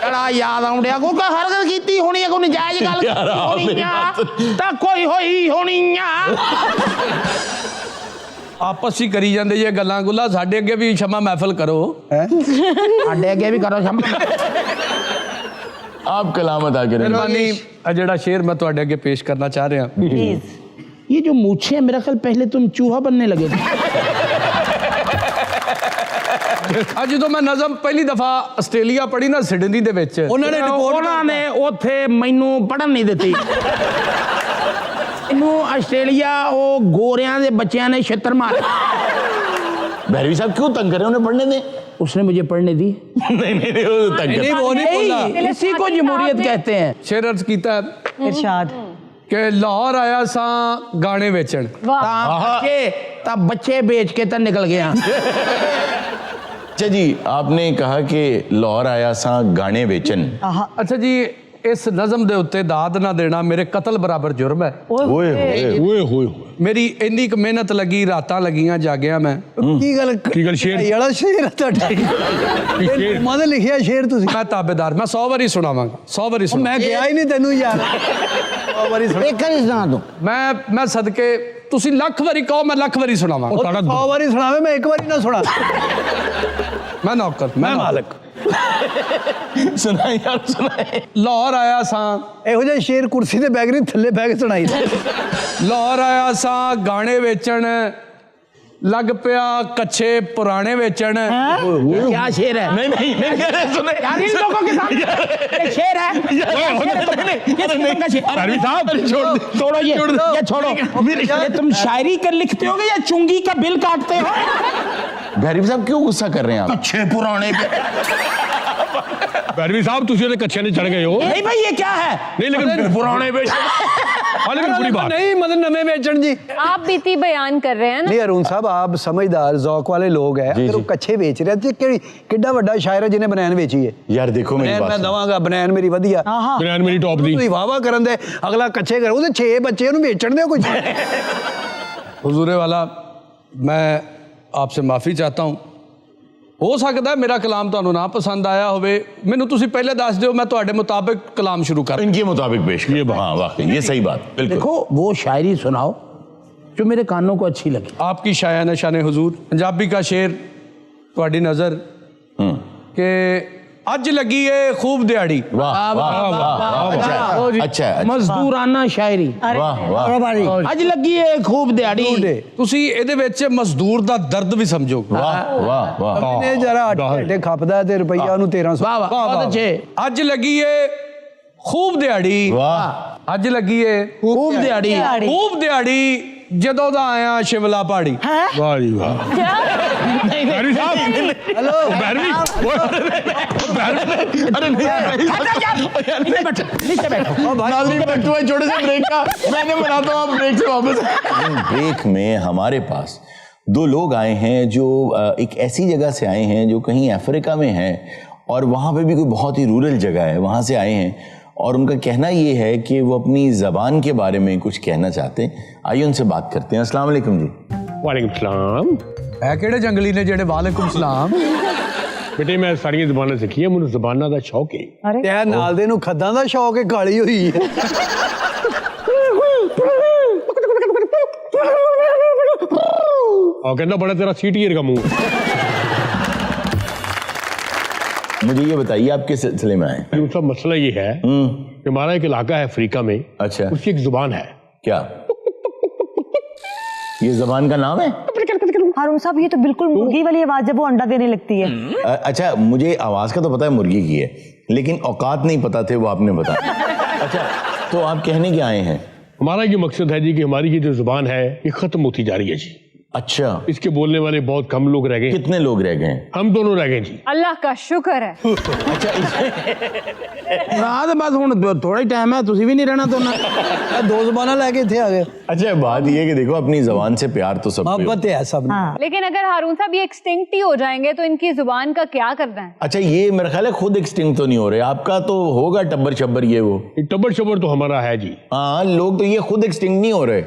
जड़ा याद आउंडिया को हरकत कीती होनी है, कोई नजायज गल यार, होनी मेरी आ बात ता कोई होई होनी आ। ਆਪਸ ਹੀ ਕਰੀ ਜਾਂਦੇ ਜੇ ਗੱਲਾਂ ਗੁੱਲਾਂ, ਸਾਡੇ ਅੱਗੇ ਵੀ ਸ਼ਮਾ ਮਹਿਫਲ ਕਰੋ। साडे अगे भी करो शम। आप कलाम अदा करें। ਮਿਹਰਬਾਨੀ, ਆ ਜਿਹੜਾ ਸ਼ੇਰ ਮੈਂ ਤੁਹਾਡੇ ਅੱਗੇ ਪੇਸ਼ ਕਰਨਾ ਚਾਹ ਰਿਹਾ। ये जो मूछें हैं, मेरा ख्याल पहले तुम चूहा बनने लगे थे। ਅੱਜ ਜਦੋਂ ਮੈਂ ਨਜ਼ਮ ਪਹਿਲੀ ਦਫਾ ਆਸਟ੍ਰੇਲੀਆ ਪੜ੍ਹੀ ਨਾ, ਸਿਡਨੀ ਦੇ ਵਿੱਚ, ਉਹਨਾਂ ਨੇ ਰਿਪੋਰਟ ਉਹਨਾਂ ਨੇ ਉੱਥੇ ਮੈਨੂੰ ਪੜਨ ਨਹੀਂ ਦਿੱਤੀ। ਇਹਨੂੰ ਆਸਟ੍ਰੇਲੀਆ ਉਹ ਗੋਰਿਆਂ ਦੇ ਬੱਚਿਆਂ ਨੇ ਛਿੱਤਰ ਮਾਰੇ। भैरवी साहब क्यों तंग कर रहे हैं, उन्हें पढ़ने दें। उसने मुझे पढ़ने दी। नहीं वो तंग कर। ਨਹੀਂ ਉਹ ਨਹੀਂ ਬੋਲਾ। इसी को जमहूरियत कहते हैं। ਸ਼ੇਰ ਅਰਜ਼ ਕੀਤਾ इरशाद। ਕਿ ਲਾਹੌਰ ਆਇਆ ਸਾਂ ਗਾਣੇ ਵੇਚਣ। तब बच्चे बेच के तो निकल गया। अच्छा जी, आपने कहा कि लाहौर आया सा गाने बेचन। ਅੱਛਾ ਜੀ, ਇਸ ਨਜ਼ਮ ਦੇ ਉੱਤੇ ਦਾਦ ਨਾ ਦੇਣਾ ਮੇਰੇ ਕਤਲ ਬਰਾਬਰ ਜੁਰਮ ਹੈ। ओए ओए होए ਮੇਰੀ ਇੰਨੀ ਕੁ ਮਿਹਨਤ ਲੱਗੀ, ਰਾਤਾਂ ਲੱਗੀਆਂ, ਜਾਗਿਆ ਮੈਂ। ਕੀ ਗੱਲ? ਕੀ ਗੱਲ ਸ਼ੇਰ? ਇਹ ਵਾਲਾ ਸ਼ੇਰ ਆ ਤੁਹਾਡਾ। ਇਹ ਮਾਦੇ ਲਿਖਿਆ ਸ਼ੇਰ ਤੁਸੀਂ। ਮੈਂ ਤਾਬੇਦਾਰ, ਮੈਂ 100 ਵਾਰੀ ਸੁਣਾਵਾਂਗਾ, 100 ਵਾਰੀ ਸੁਣਾ। ਮੈਂ ਗਿਆ ਹੀ ਨਹੀਂ ਤੈਨੂੰ ਯਾਰ। ਵਾਰੀ ਸੁਣ। एक ही सुना दो। ਮੈਂ ਸਦਕੇ, ਤੁਸੀਂ ਲੱਖ ਵਾਰੀ ਕਹੋ, ਮੈਂ ਲੱਖ ਵਾਰੀ ਸੁਣਾਵਾਂਗਾ। 100 ਵਾਰੀ ਸੁਣਾਵੇ, ਮੈਂ ਇੱਕ ਵਾਰੀ ਨਾ ਸੁਣਾ। ਮੈਂ ਨੌਕਰ, ਮੈਂ ਮਾਲਕ। सुनाए यार सुनाए। ਲਾਹੌਰ ਆਇਆ ਸਾਂ, ਇਹੋ ਜਿਹਾ ਸ਼ੇਰ ਕੁਰਸੀ ਤੇ ਬੈਠ ਕੇ ਨਹੀਂ, ਥੱਲੇ ਬਹਿ ਕੇ ਸੁਣਾਈ। ਲਾਹੌਰ ਆਇਆ ਸਾਂ ਗਾਣੇ ਵੇਚਣ, लग पिया कच्छे पुराने बेचन। क्या शेर है? नहीं सुने यार इन लोगों के सामने ये शेर है। ये किस्म का शेर? भैरवी साहब छोड़ो ये छोड़ो। ये तुम शायरी कर लिखते होगे या चुंगी का बिल काटते हो? भैरवी साहब क्यों गुस्सा कर रहे हैं आप? अच्छे पुराने पे भैरवी साहब तुझे कच्चे ने चढ़ गए हो। नहीं भाई ये क्या है? नहीं लेकिन पुराने बेच लेकिन बुरी बात नहीं मतलब नवे बेचन जी। आप बीती बयान कर रहे हैं ना। नहीं अरुण साहब आप समझदार जौक वाले लोग हैं। अगर वो कच्छे बेच रहे थे किड्डा वड्डा शायर है जिन्हें बनैन बेची है। यार देखो मेरी बनैन बात मैं सुनो। दवांगा बनैन मेरी वधिया। बनैन मेरी टॉप दी। ਤੁਸੀਂ ਵਾਵਾ ਕਰਨ ਦੇ ਅਗਲਾ ਕੱਚੇ ਕਰ ਉਹਦੇ 6 ਬੱਚੇ ਉਹਨੂੰ ਵੇਚਣ ਦਿਓ ਕੁਝ। हुजूरे वाला मैं आपसे माफ़ी चाहता हूँ। हो सकता है मेरा कलाम ਤੁਹਾਨੂੰ ना पसंद आया होवे। मैनू तुसी पहले दस दिओ मैं ਤੁਹਾਡੇ मुताबिक कलाम शुरू कर। इनके मुताबिक पेश कर। हाँ वाकई ये सही बात बिल्कुल। देखो वो शायरी सुनाओ जो मेरे कानों को अच्छी लगी। आपकी शायान शान हुजूर पंजाबी का शेर ਤੁਹਾਡੀ नज़र के अज लगी है खूब दिहाड़ी। वाह वाह वाह अच्छा मजदूराना शायरी। वाह वाह अज लगी है खूब दिहाड़ी। ਤੁਸੀਂ ਇਹਦੇ ਵਿੱਚ ਮਜ਼ਦੂਰ ਦਾ ਦਰਦ ਵੀ ਸਮਝੋਗੇ। वाह वाह वाह ਇਹ ਜਰਾ ਢੇ ਖੱਪਦਾ ਤੇ ਰੁਪਈਆ ਉਹਨੂੰ 1300। वाह वाह बहुत अच्छे। ਅੱਜ ਲੱਗੀ ਏ खूब ਦਿਹਾੜੀ। वाह ਅੱਜ ਲੱਗੀ ਏ खूब दिहाड़ी। खूब ਦਿਹਾੜੀ ਜਦੋਂ ਦਾ ਆਇਆ ਸ਼ਿਮਲਾ ਪਹਾੜੀ। वाह जी वाह। भैरवी साहब हेलो भैरवी नीचे बैठो। नाज़रीन बैठो है छोटे से ब्रेक का मैंने बनाता हूँ आप ब्रेक से वापस। ब्रेक में हमारे पास दो लोग आए हैं जो एक ऐसी जगह से आए हैं जो कहीं अफ्रीका में है और वहाँ पे भी कोई बहुत ही रूरल जगह है, वहाँ से आए हैं और उनका कहना ये है कि वो अपनी ज़बान के बारे में कुछ कहना चाहते हैं। आइए उनसे बात करते हैं। अस्सलाम वालेकुम जी। वालेकुम सलाम। है ਕਿਹੜੇ ਜੰਗਲੀ ਨੇ ਜਿਹੜੇ ਵਾਲੇकुम ਸਲਾਮ। बेटे मैं सारी ज़बानें सीखी है, मुझे ज़बाना का शौक है। ਤੇ ਨਾਲ ਦੇ ਨੂੰ ਖੱਦਾਂ ਦਾ ਸ਼ੌਕ ਹੈ ਕਾਲੀ ਹੋਈ ਹੈ। और कहना बड़ा तेरा सीटीयर का मुंह। मुझे ये बताइए आप किस सिलसिले में आए? ये उसका मसला ये है कि हमारा एक इलाका है अफ्रीका में। अच्छा उसकी एक जुबान है। क्या ये जबान का नाम है? हारून साहब ये तो बिल्कुल मुर्गी वाली आवाज जब वो अंडा देने लगती है। अच्छा मुझे आवाज का तो पता है मुर्गी की है लेकिन औकात नहीं पता थे वो आपने बताया। अच्छा तो आप कहने क्या आए हैं? हमारा ये मकसद है जी कि हमारी ये जो जुबान है ये खत्म होती जा रही है जी। अच्छा इसके बोलने वाले बहुत कम लोग रह गए। कितने लोग रह गए? हम दोनों रह गए जी। अल्लाह का शुक्र है। रात बस हुन थोड़ा ही टाइम है, तुसी भी नहीं रहना तो ना। दो ज़बाना लेके थे आ गए। अच्छा बात ये है कि देखो अपनी जबान से प्यार तो सब मोहब्बत है सब। लेकिन अगर हारून साहब ये एक्सटिंक्ट ही हो जाएंगे तो इनकी जुबान का क्या करना है? अच्छा ये मेरा ख्याल है खुद एक्सटिंक्ट तो नहीं हो रहे, आपका तो होगा टब्बर शब्बर ये वो। टब्बर शब्बर तो हमारा है जी। हाँ लोग तो ये खुद एक्सटिंक्ट नहीं हो रहे।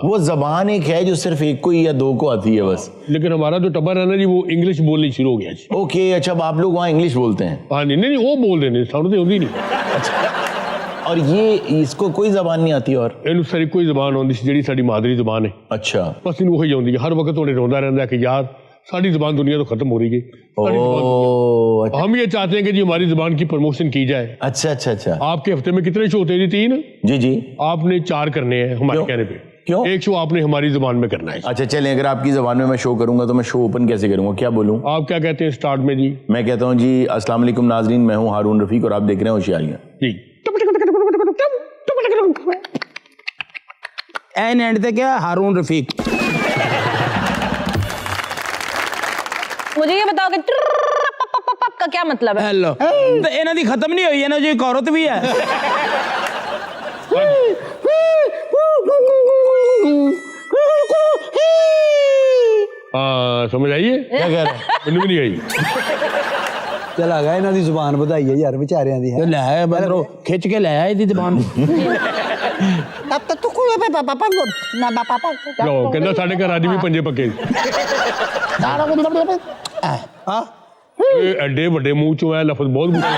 वो जबान एक है जो सिर्फ एक को या दो को आती है बस। लेकिन हमारा जो टब्बर है ना जी वो इंग्लिश बोलनी शुरू हो गया जी। ओके अच्छा अब आप लोग वहाँ इंग्लिश बोलते हैं? हाँ नहीं वो बोल देने समझते होती नहीं। और ये इसको कोई जबान नहीं आती? और ਇਹਨੂੰ ਸਾਰੀ ਕੋਈ ਜ਼ਬਾਨ ਆਉਂਦੀ ਸੀ ਜਿਹੜੀ ਸਾਡੀ ਮਾਦਰੀ ਜ਼ਬਾਨ ਹੈ। अच्छा ਬਸ ਇਹਨੂੰ ਉਹੀ ਆਉਂਦੀ ਹੈ, ਹਰ ਵਕਤ ਉਹਨੇ ਰੋਂਦਾ ਰਹਿੰਦਾ ਕਿ यार सारी जुबान दुनिया तो खत्म हो रही है। ओह हम ये चाहते हैं कि जी हमारी जुबान की प्रमोशन की जाए। अच्छा अच्छा अच्छा आपके हफ्ते में कितने शो होते हैं जी? 3। जी जी आपने 4 करने हैं हमारे कहने पे। क्यों? एक शो आपने हमारी जुबान में करना है। अच्छा चलें अगर आपकी जबान में मैं शो करूंगा तो मैं शो ओपन कैसे करूंगा, क्या बोलूं? आप क्या कहते हैं स्टार्ट में जी? मैं कहता हूं जी अस्सलाम वालेकुम नाजरीन, मैं हूं हारून रफीक और आप देख रहे हैं होशियारियां। जी एन एंड ते क्या हारून रफीक। मुझे ये बताओ कि का क्या मतलब है? हेलो तो इन्हां दी खत्म नहीं हुई है ना जी, एक औरत भी है। हाँ समझ आइए क्या कह रहे हैं? मैंने भी नहीं आई। चला गया इन्हां दी जुबान ਵਧਾਈ ਹੈ यार बेचारियां दी। तो ले आया बंदरो खिंच के ले आया इदी जुबान। तब तक तो कोई पापा ना पापा लो कहना साढ़े घर आज भी पंजे पक्के। एडे बड़े मुंह चो है लफ्ज बहुत बुरा।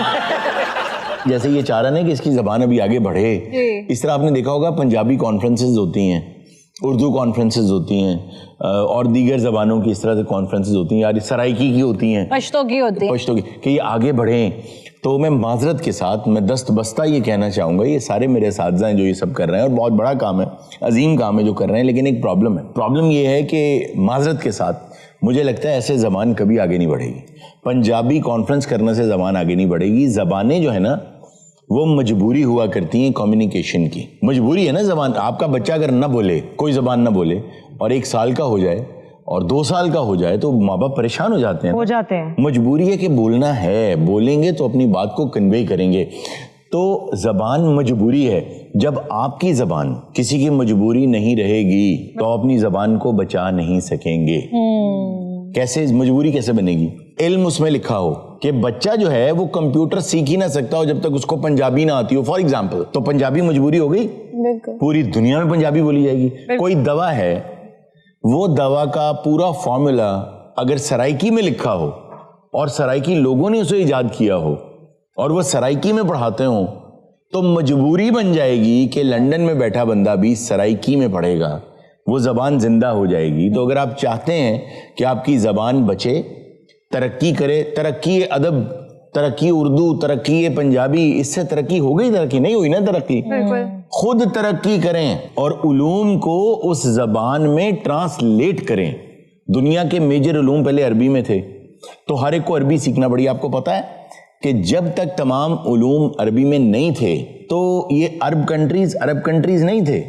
जैसे ये चाह रहा है कि इसकी जबान अभी आगे बढ़े, इस तरह आपने देखा होगा पंजाबी कॉन्फ्रेंसेस होती हैं उर्दू कॉन्फ्रेंसेस होती हैं और दीगर ज़बानों की इस तरह से कॉन्फ्रेंसेस होती हैं, यार सराइकी की होती हैं, पश्तो की होती है, पश्तो की, कि ये आगे बढ़ें। तो मैं माजरत के साथ मैं दस्त बस्ता ये कहना चाहूँगा, ये सारे मेरे साथी हैं जो ये सब कर रहे हैं और बहुत बड़ा काम है, अजीम काम है जो कर रहे हैं, लेकिन एक प्रॉब्लम है। प्रॉब्लम ये है कि माजरत के साथ मुझे लगता है ऐसे ज़बान कभी आगे नहीं बढ़ेगी। पंजाबी कॉन्फ्रेंस करने से ज़बान आगे नहीं बढ़ेगी। ज़बानें जो है ना वो मजबूरी हुआ करती हैं कम्युनिकेशन की, मजबूरी है ना ज़बान। आपका बच्चा अगर ना बोले, कोई ज़बान ना बोले और 1 साल का हो जाए और 2 साल का हो जाए तो माँ बाप परेशान हो जाते हैं। हो जाते हैं। मजबूरी है कि बोलना है, बोलेंगे तो अपनी बात को कन्वे करेंगे। तो ज़बान मजबूरी है। जब आपकी ज़बान किसी की मजबूरी नहीं रहेगी तो अपनी ज़बान को बचा नहीं सकेंगे। कैसे मजबूरी कैसे बनेगी? इल्म उसमें लिखा हो कि बच्चा जो है वो कंप्यूटर सीख ही ना सकता हो जब तक उसको पंजाबी ना आती हो, फॉर एग्जाम्पल। तो पंजाबी मजबूरी हो गई, पूरी दुनिया में पंजाबी बोली जाएगी। कोई दवा है, वो दवा का पूरा फॉर्मूला अगर सराइकी में लिखा हो और सराइकी लोगों ने उसे इजाद किया हो और वो सराइकी में पढ़ाते हो तो मजबूरी बन जाएगी कि लंदन में बैठा बंदा भी सराइकी में पढ़ेगा, वो ज़बान जिंदा हो जाएगी। तो अगर आप चाहते हैं कि आपकी ज़बान बचे, तरक्की करे, तरक्की अदब, तरक्की उर्दू, तरक्की पंजाबी, इससे तरक्की हो गई? तरक्की नहीं हुई ना। तरक्की खुद तरक्की करें और उलूम को उस ज़बान में ट्रांसलेट करें। दुनिया के मेजर उलूम पहले अरबी में थे, तो हर एक को अरबी सीखना पड़ी। आपको पता है कि जब तक तमाम उलूम अरबी में नहीं थे तो ये अरब कंट्रीज नहीं थे,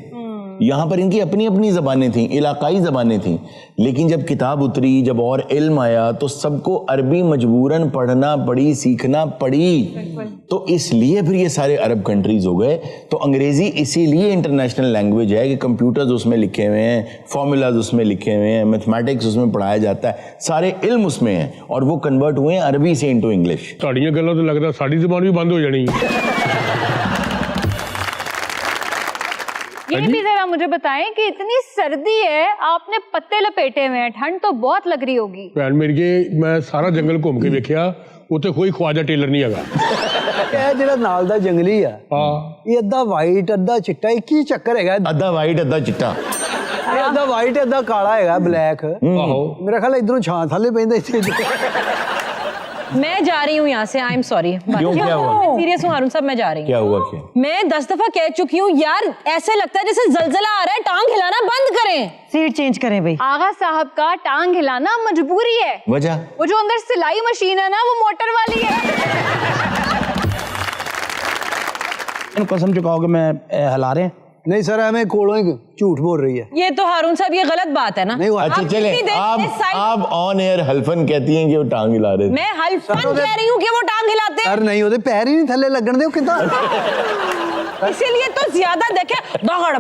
यहाँ पर इनकी अपनी अपनी ज़बानें थीं, इलाकाई ज़बानें थीं। लेकिन जब किताब उतरी, जब और इल्म आया तो सबको अरबी मजबूरन पढ़ना पड़ी, सीखना पड़ी। तो इसलिए फिर ये सारे अरब कंट्रीज हो गए। तो अंग्रेज़ी इसीलिए इंटरनेशनल लैंग्वेज है कि कंप्यूटर्स उसमें लिखे हुए हैं, फॉर्मूलाज उसमें लिखे हुए हैं, मैथमेटिक्स उसमें पढ़ाया जाता है, सारे इल्म उसमें हैं और वो कन्वर्ट हुए हैं अरबी से इंटू इंग्लिश। ਤੁਹਾਡੀਆਂ ਗੱਲਾਂ ਤੋਂ ਲੱਗਦਾ ਸਾਡੀ ਜ਼ਬਾਨ ਵੀ ਬੰਦ ਹੋ ਜਾਣੀ ਹੈ। ये भी जरा मुझे बताएं कि इतनी सर्दी है, आपने पत्ते लपेटे हुए हैं, ठंड तो बहुत लग रही होगी। ਭੈਣ ਮੇਰੀ ਕੇ ਮੈਂ ਸਾਰਾ ਜੰਗਲ ਘੁੰਮ ਕੇ ਵੇਖਿਆ, ਉੱਥੇ ਕੋਈ ਖਵਾਜਾ ਟੇਲਰ ਨਹੀਂ ਹੈਗਾ। ਇਹ ਜਿਹੜਾ ਨਾਲ ਦਾ ਜੰਗਲੀ ਆ, ਹਾਂ, ਇਹ ਅੱਧਾ ਵਾਈਟ ਅੱਧਾ ਚਿੱਟਾ, ਇਹ ਕੀ ਚੱਕਰ ਹੈਗਾ? ਅੱਧਾ ਵਾਈਟ ਅੱਧਾ ਚਿੱਟਾ, ਇਹ ਅੱਧਾ ਵਾਈਟ ਅੱਧਾ ਕਾਲਾ ਹੈਗਾ, ਬਲੈਕ। ਆਹੋ मेरा ख्याल इधरों छां थल्ले पैंदा इत्थे। मैं जा रही हूँ यहाँ से, आई एम सॉरी। क्यों, क्या हुआ? सीरियस हूँ हारून साहब, मैं जा रही हूँ। क्या हुआ? क्या? मैं 10 दफा कह चुकी हूँ यार, ऐसे लगता है जैसे जलजला आ रहा है, टांग हिलाना बंद करें। सीट चेंज करें भाई। आगा साहब का टांग हिलाना मजबूरी है। वजह? वो जो अंदर सिलाई मशीन है ना, वो मोटर वाली है। कसम चुकाओ कि मैं हिला रहे हैं? नहीं सर, हमें कोलों ही झूठ बोल रही है। ये तो हारून साहब ये गलत बात है ना। नहीं हुआ। अच्छा आप चले, कितनी देर से आप ऑन एयर हल्फन कहती हैं कि वो टांग हिला रहे थे। मैं हल्फन कह रही हूँ कि वो टांग हिलाते हैं। सर नहीं होते, पैर ही नहीं थल्ले लगन दे कितना। इसीलिए तो ज्यादा देखे दगड़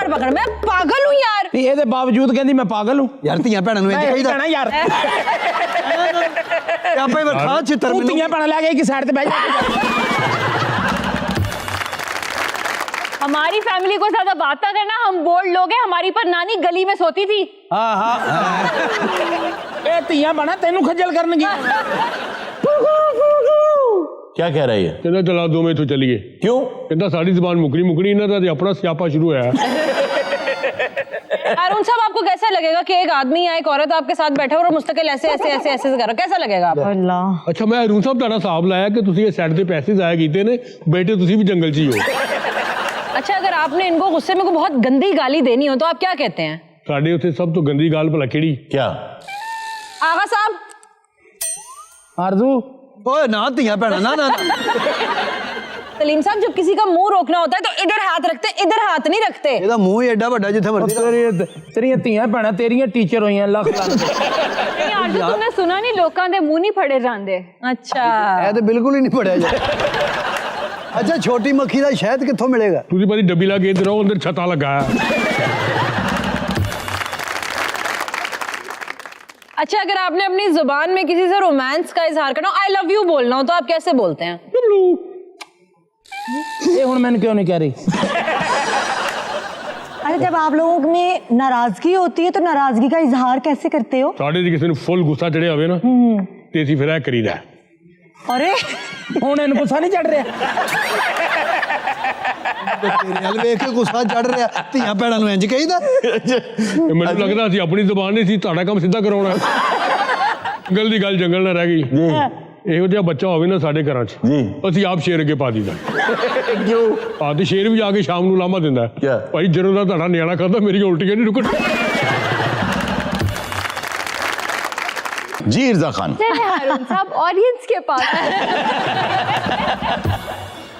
बगड़, मैं पागल हूँ यार। ये दे बावजूद कहती मैं पागल हूँ। यार तियां भैणां नूं इंज कहीदा कहना यार, आपे वखा चित्र तू मैनूं। तियां भैणां लै के एक साइड ते बैठ जा। हमारी फैमिली को ज्यादा बात ना करना, हम बोल्ड लोग हैं। हमारी पर नानी गली में सोती थी। हाँ हाँ ए तियां भैणां तेनू खज्जल करनगी। क्या कह रही है? ਕਹਿੰਦਾ ਚਲਾ ਦੋਵੇਂ ਇੱਥੋਂ ਚੱਲੀਏ। क्यों? ਕਹਿੰਦਾ ਸਾਡੀ ਜ਼ਬਾਨ ਮੁਕਣੀ ਇਹਨਾਂ ਦਾ ਤੇ ਆਪਣਾ ਸਿਆਪਾ ਸ਼ੁਰੂ ਹੋਇਆ। अरुण साहब, आपको कैसा लगेगा कि एक आदमी या एक औरत आपके साथ बैठा और मुस्तकिल ऐसे ऐसे ऐसे ऐसे कर रहा, कैसा लगेगा आपको? अल्लाह। ਅੱਛਾ ਮੈਂ ਹਰੂਨ ਸਾਹਿਬ ਤੁਹਾਡਾ ਹਿਸਾਬ ਲਾਇਆ ਕਿ ਤੁਸੀਂ ਇਹ ਸਾਈਡ ਤੇ ਪੈਸੇ ਜ਼ਾਇਆ ਕੀਤੇ ਨੇ, ਬੈਠੇ ਤੁਸੀਂ ਵੀ ਜੰਗਲ 'ਚ ਹੀ ਹੋ। अच्छा, अगर आपने इनको गुस्से में कोई बहुत गंदी गाली देनी हो तो आप क्या कहते हैं? ਸਾਡੇ ਉੱਥੇ ਸਭ ਤੋਂ ਗੰਦੀ ਗੱਲ ਭਲਾ ਕਿਹੜੀ? क्या? आगा साहब, आरजू ओए ना तियां भैणां ना ना सलीम साहब, जब किसी का मुंह रोकना होता है तो इधर हाथ रखते, इधर हाथ नहीं रखते। ਇਹਦਾ ਮੂੰਹ ਹੀ ਐਡਾ ਵੱਡਾ ਜਿੱਥੇ ਮਰਜ਼ੀ तेरियां ਧੀਆਂ ਭੈਣਾਂ तेरियां टीचर होइयां लख लानत। नहीं यार, जो तुमने सुना नहीं, लोकां दे मुंह नहीं फड़े जांदे। अच्छा, ਇਹ ਤੇ ਬਿਲਕੁਲ ਹੀ ਨਹੀਂ ਪੜਿਆ ਜਾ। ਅੱਛਾ, ਛੋਟੀ ਮੱਖੀ ਦਾ ਸ਼ਹਿਦ ਕਿੱਥੋਂ ਮਿਲੇਗਾ? ਤੁਸੀਂ ਬਾਰੀ ਡੱਬੀ ਲਾ ਕੇ ਇੱਧਰ ਆਓ, ਅੰਦਰ ਛਤਾ ਲੱਗਾ ਹੈ। अच्छा, अगर आपने अपनी जुबान में किसी से रोमांस का इजहार करना हो, आई लव यू बोलना हो, तो आप कैसे बोलते हैं? ये हुण मैंने क्यों नहीं कह रही? अरे जब आप लोगों में नाराजगी होती है तो नाराजगी का इजहार कैसे करते हो? ਸਾਡੇ ਜੇ ਕਿਸੇ ਨੂੰ ਫੁੱਲ ਗੁੱਸਾ ਚੜਿਆ ਹੋਵੇ ਨਾ ਤੇ ਅਸੀਂ ਫਿਰ ਇਹ ਕਰੀਦਾ। अरे हुण इन्हूं गुस्सा नहीं चढ़ रहा? ਤੇਰੇ ਵੱਲ ਵੇਖ ਕੇ ਗੁੱਸਾ ਚੜ ਰਿਹਾ, ਧੀਆਂ ਭੈਣਾਂ ਨੂੰ ਇੰਜ ਕਹੀਦਾ। ਮੈਨੂੰ ਲੱਗਦਾ ਅਸੀਂ ਆਪਣੀ ਜ਼ੁਬਾਨ ਨਹੀਂ ਸੀ ਤੁਹਾਡਾ ਕੰਮ ਸਿੱਧਾ ਕਰਾਉਣਾ। ਗੱਲ ਦੀ ਗੱਲ ਜੰਗਲ ਨਾ ਰਹਿ ਗਈ ਜੀ। ਇਹੋ ਜਿਹਾ ਬੱਚਾ ਹੋਵੇ ਨਾ ਸਾਡੇ ਘਰਾਂ 'ਚ ਜੀ, ਅਸੀਂ ਆਪ ਸ਼ੇਰ ਅੱਗੇ ਪਾ ਦਈਦਾ। ਕਿਉਂ? ਆ ਤੇ ਸ਼ੇਰ ਵੀ ਆ ਕੇ ਸ਼ਾਮ ਨੂੰ ਲਾਮਾ ਦਿੰਦਾ ਕਿਆ? ਭਾਈ ਜਦੋਂ ਦਾ ਤੁਹਾਡਾ ਨਿਆਣਾ ਖਾਂਦਾ ਮੇਰੀਆਂ ਉਲਟੀਆਂ ਨਹੀਂ ਰੁਕਣ। जी इर्जा खान हारून साहब ऑडियंस के पास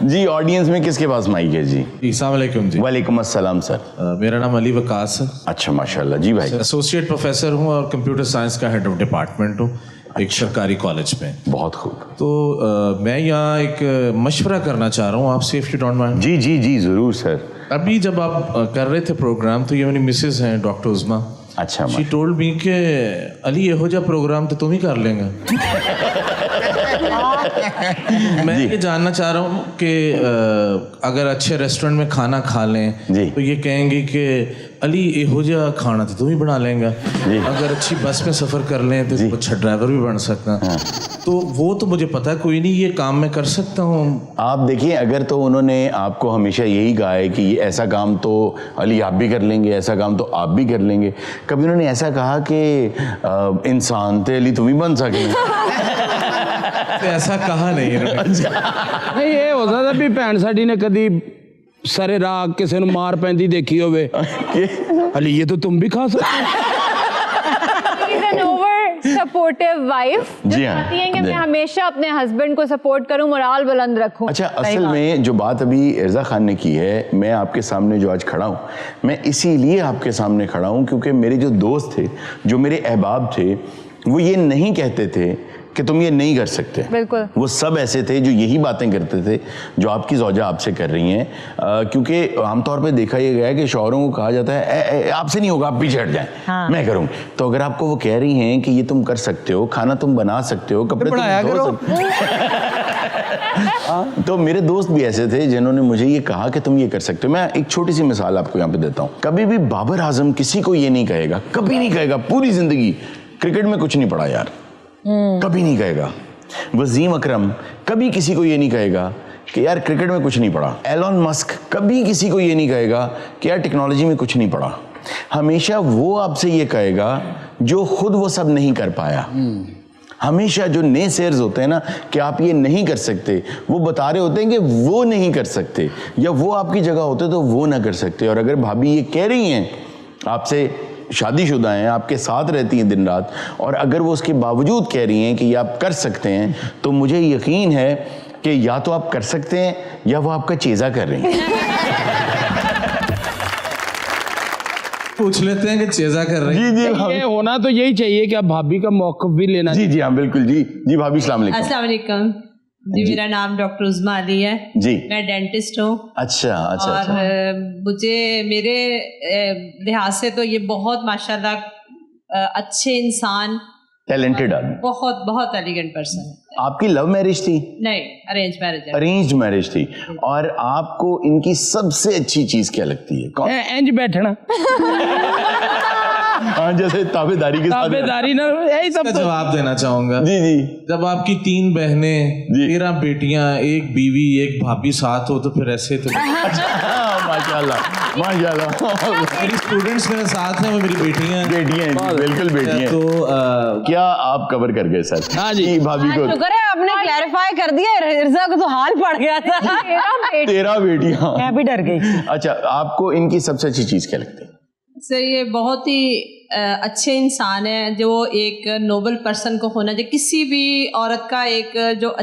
जी, ऑडियंस में किसके पास माइक है जी? अस्सलाम वालेकुम जी। वालेकुम अस्सलाम सर। मेरा नाम अली वकास है। अच्छा माशाल्लाह जी भाई। एसोसिएट प्रोफेसर हूँ और कंप्यूटर साइंस का हेड ऑफ डिपार्टमेंट हूँ एक सरकारी कॉलेज में। बहुत खूब। तो मैं यहाँ एक मशवरा करना चाह रहा हूँ आपसे, इफ यू डोंट माइंड। जी जी जी ज़रूर सर। अभी जब आप कर रहे थे प्रोग्राम तो ये मेरी मिसेज हैं डॉक्टर उज़मा। अच्छा, शी टोल्ड मी कि अली यहो जा प्रोग्राम तो तुम ही कर लेंगे। मैं ये जानना चाह रहा हूँ कि अगर अच्छे रेस्टोरेंट में खाना खा लें तो ये कहेंगे कि अली यहो जा खाना तो तुम ही बना लेंगे। अगर अच्छी बस में सफ़र कर लें तो अच्छा ड्राइवर भी बन सकता। तो वो तो मुझे पता है, कोई नहीं, ये काम मैं कर सकता हूँ। आप देखिए, अगर तो उन्होंने आपको हमेशा यही कहा है कि ऐसा काम तो अली आप भी कर लेंगे, ऐसा काम तो आप भी कर लेंगे, कभी उन्होंने ऐसा कहा कि इंसान ते अली तुम ही बन सके? तो ऐसा कहा नहीं नहीं ये हो सकता भी भैन साडी ने कदी सरे राग किसी ने मार पैंदी देखी होवे अली ये तो तुम भी खा सकते। सपोर्टिव वाइफ जी हाँ, चाहती है कि मैं हमेशा अपने हस्बैंड को सपोर्ट करूं, मोराल बुलंद रखूं। अच्छा, असल में जो बात अभी इर्जा खान ने की है, मैं आपके सामने जो आज खड़ा हूँ, मैं इसीलिए आपके सामने खड़ा हूँ क्योंकि मेरे जो दोस्त थे, जो मेरे अहबाब थे, वो ये नहीं कहते थे कि तुम ये नहीं कर सकते। बिल्कुल। वो सब ऐसे थे जो यही बातें करते थे जो आपकी ज़ौजा आपसे कर रही हैं, क्योंकि आमतौर पे देखा ये गया है कि शौहरों को कहा जाता है आपसे नहीं होगा, आप पीछे हट जाएं। हाँ। मैं करूँ। तो अगर आपको वो कह रही हैं कि ये तुम कर सकते हो, खाना तुम बना सकते हो, कपड़े तुम धो सकते हो। तो मेरे दोस्त भी ऐसे थे जिन्होंने मुझे ये कहा कि तुम ये कर सकते हो। मैं एक छोटी सी मिसाल आपको यहाँ पे देता हूँ। कभी भी बाबर आजम किसी को ये नहीं कहेगा, कभी नहीं कहेगा, पूरी जिंदगी क्रिकेट में कुछ नहीं पढ़ा यार, कभी नहीं कहेगा। वसीम अकरम कभी किसी को ये नहीं कहेगा कि यार क्रिकेट में कुछ नहीं पढ़ा। एलन मस्क कभी किसी को ये नहीं कहेगा कि यार टेक्नोलॉजी में कुछ नहीं पढ़ा। हमेशा वो आपसे ये कहेगा जो खुद वो सब नहीं कर पाया। हमेशा जो नए शेयर्स होते हैं ना कि आप ये नहीं कर सकते, वो बता रहे होते हैं कि वो नहीं कर सकते, या वो आपकी जगह होते तो वो ना कर सकते। और अगर भाभी ये कह रही हैं, आपसे शादीशुदा हैं, आपके साथ रहती हैं दिन रात, और अगर वो उसके बावजूद कह रही हैं कि ये आप कर सकते हैं, तो मुझे यकीन है कि या तो आप कर सकते हैं या वो आपका चेज़ा कर रही हैं। पूछ लेते हैं कि चेज़ा कर रही हैं। जी जी, ये होना तो यही चाहिए कि आप भाभी का मौक़िफ़ भी लेना। जी जी हाँ बिल्कुल। जी जी भाभी, अस्सलाम वालेकुम। अस्सलाम वालेकुम जी, मेरा नाम डॉक्टर उज़मा अली है जी, मैं डेंटिस्ट हूँ। अच्छा अच्छा। और अच्छा। मुझे मेरे लिहाज से तो ये बहुत माशाल्लाह अच्छे इंसान, टैलेंटेड आदमी, बहुत बहुत एलिगेंट पर्सन है। आपकी लव मैरिज थी? नहीं, अरेंज मैरिज है। अरेंज मैरिज थी। और आपको इनकी सबसे अच्छी चीज क्या लगती है? कौन? इंज बैठना। हाँ, जैसे ताबेदारी के साथ। ताबेदारी ना, यही सब तो। जवाब देना चाहूंगा। जी जी। जब आपकी 3 बहनें, 13 बेटियां, 1 बीवी, 1 भाभी साथ हो तो फिर ऐसे तो माशाल्लाह माशाल्लाह। मेरी स्टूडेंट्स मेरे साथ हैं, वो मेरी बेटियां हैं। बेटियां हैं, बिल्कुल बेटियां हैं। तो क्या आप कवर कर गए सर? हाँ जी। भाभी को शुक्र है आपने क्लैरिफाई कर दिया, इर्जा को तो हाल पड़ गया था। 13 बेटियां। मैं भी डर गई। अच्छा, आपको इनकी सबसे अच्छी चीज क्या लगती है? सर ये बहुत ही अच्छे इंसान है, जो एक नोबल पर्सन को होना चाहिए। किसी भी औरत का एक जो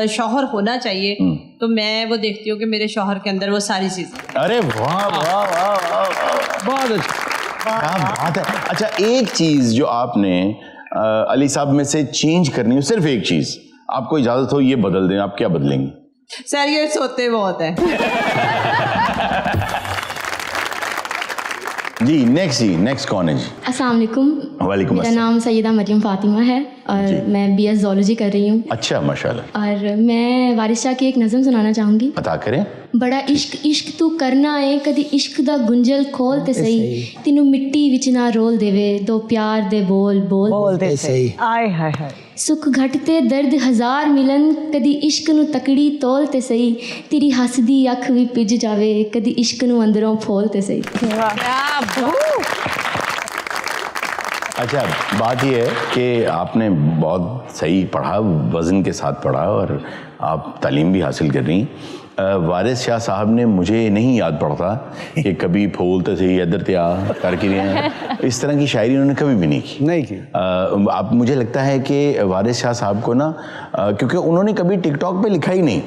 शौहर होना चाहिए, तो मैं वो देखती हूँ कि मेरे शौहर के अंदर वो सारी चीज़ें। अरे वाह वाह वाह वाह, बहुत अच्छा, क्या बात है। अच्छा, एक चीज जो आपने अली साहब में से चेंज करनी हो, सिर्फ एक चीज, आपको इजाजत हो ये बदल दें, आप क्या बदलेंगे? सर ये सोते बहुत है। जी नेक्स्ट कौन है जी? अस्सलाम वालेकुम। वालेकुम मेरा अस्सलाम। नाम सैयदा मरियम फातिमा है। और मैं BS ज़ूलॉजी कर रही हूँ। अच्छा, माशाल्लाह। और मैं वारिस शाह की एक नज़म सुनाना चाहूँगी। अता करें। बड़ा इश्क इश्क तू करना है, कदी इश्क दा गुंजल खोल ते सही, तेनू मिट्टी विच ना रोल देवे, दो प्यार दे बोल बोल दे सही। आय हाय हाय। सुख घटते दर्द हजार मिलन, कदी इश्क नू तकड़ी तोल ते सही, तेरी हसदी अख भी पिज जावे, कदी इश्क नू अंदरों फोल ते सही। अच्छा, बात यह है कि आपने बहुत सही पढ़ा, वज़न के साथ पढ़ा और आप तालीम भी हासिल कर रही। वारिस शाह साहब ने मुझे नहीं याद पड़ता कि कभी फूलते थे इधर ते आ करके रहे हैं, इस तरह की शायरी उन्होंने कभी भी नहीं की। आप मुझे लगता है कि वारिस शाह साहब को ना, क्योंकि उन्होंने कभी टिकटॉक पे लिखा ही नहीं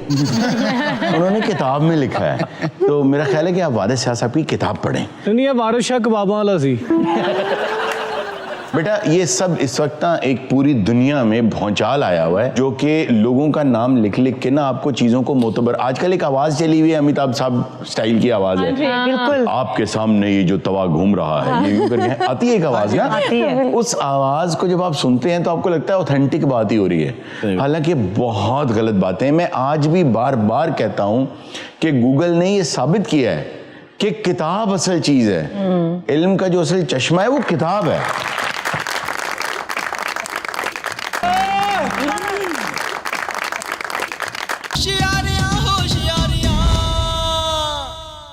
उन्होंने किताब में लिखा है, तो मेरा ख्याल है कि आप वारिस शाह साहब की किताब पढ़ें। सुनिए, वारिस शाह कबाबा वाला सी। बेटा, ये सब इस वक्त ना एक पूरी दुनिया में भौचाल आया हुआ है, जो कि लोगों का नाम लिख लिख के ना आपको चीजों को मोतबर, आजकल एक आवाज चली हुई है, अमिताभ साहब स्टाइल की आवाज है, बिल्कुल। आपके सामने ये जो तवा घूम रहा है, ये यूं करके आती है एक आवाज ना, उस आवाज को जब आप सुनते हैं तो आपको लगता है ऑथेंटिक बात ही हो रही है, हालांकि बहुत गलत बातें हैं। मैं आज भी बार बार कहता हूं कि गूगल ने ये साबित किया है कि किताब असल चीज है, इल्म का जो असल चश्मा है वो किताब है। शियारे